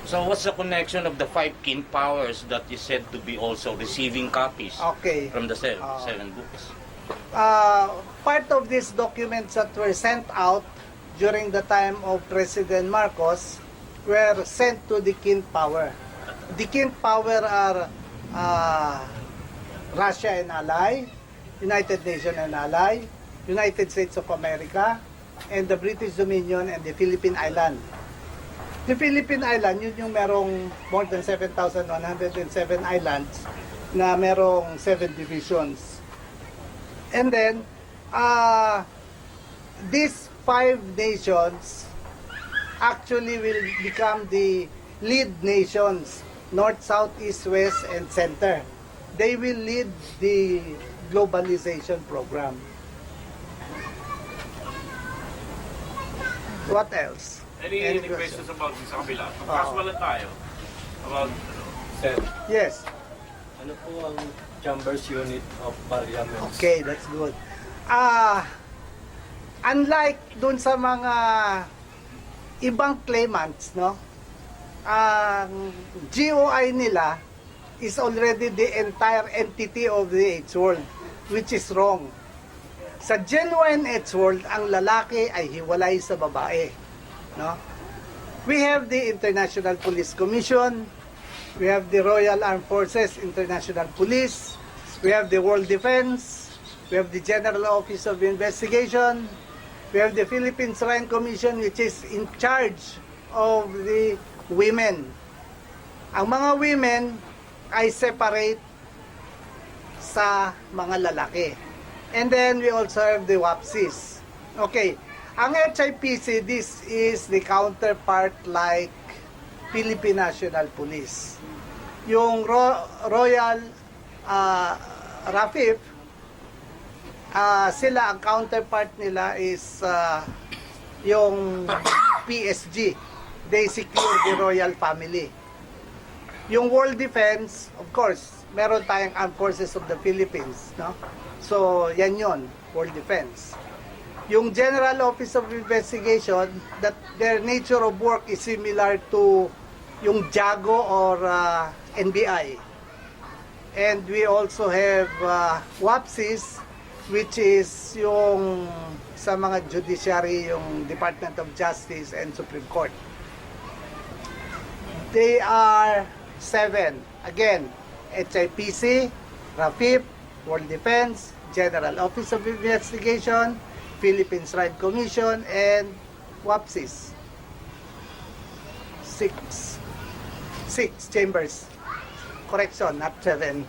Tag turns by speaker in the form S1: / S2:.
S1: So what's the connection of the five kin powers that is said to be also receiving copies
S2: Okay.
S1: from the seven books?
S2: Part of these documents that were sent out during the time of President Marcos were sent to the kin power. The kin power are Russia and ally, United Nations and ally, United States of America, and the British Dominion and the Philippine Island. The Philippine Island, yun yung merong more than 7,107 islands na merong 7 divisions. And then, these 5 nations actually will become the lead nations, North, South, East, West, and Center. They will lead the globalization program. What else?
S3: Any questions about this sa kabila? Casual lang tayo. About,
S4: Sir,
S2: Yes.
S4: ano po ang Chambers Unit of Parliament?
S2: Okay, that's good. Unlike dun sa mga ibang claimants, no? Ang GOI nila is already the entire entity of the H world, which is wrong. Sa genuine H world, ang lalaki ay hiwalay sa babae, no? We have the International Police Commission, we have the Royal Armed Forces International Police, we have the World Defense, we have the General Office of Investigation, we have the Philippine Shrine Commission, which is in charge of the women. Ang mga women ay separate sa mga lalaki. And then we also have the WAPSIS. Okay, ang HIPC, this is the counterpart like Philippine National Police. Yung Royal RAFIP, sila, ang counterpart nila is yung PSG. They secure the royal family. Yung World Defense, of course, meron tayong Armed Forces of the Philippines, no? So, yan yon, World Defense. Yung General Office of Investigation, that their nature of work is similar to yung JAGO or NBI. And we also have WAPSIS, which is yung sa mga judiciary, yung Department of Justice and Supreme Court. They are 7. Again, HIPC, RAFIP, World Defense, General Office of Investigation, Philippine Shrine Commission, and WAPSIS. 6 chambers. Correction, not 7.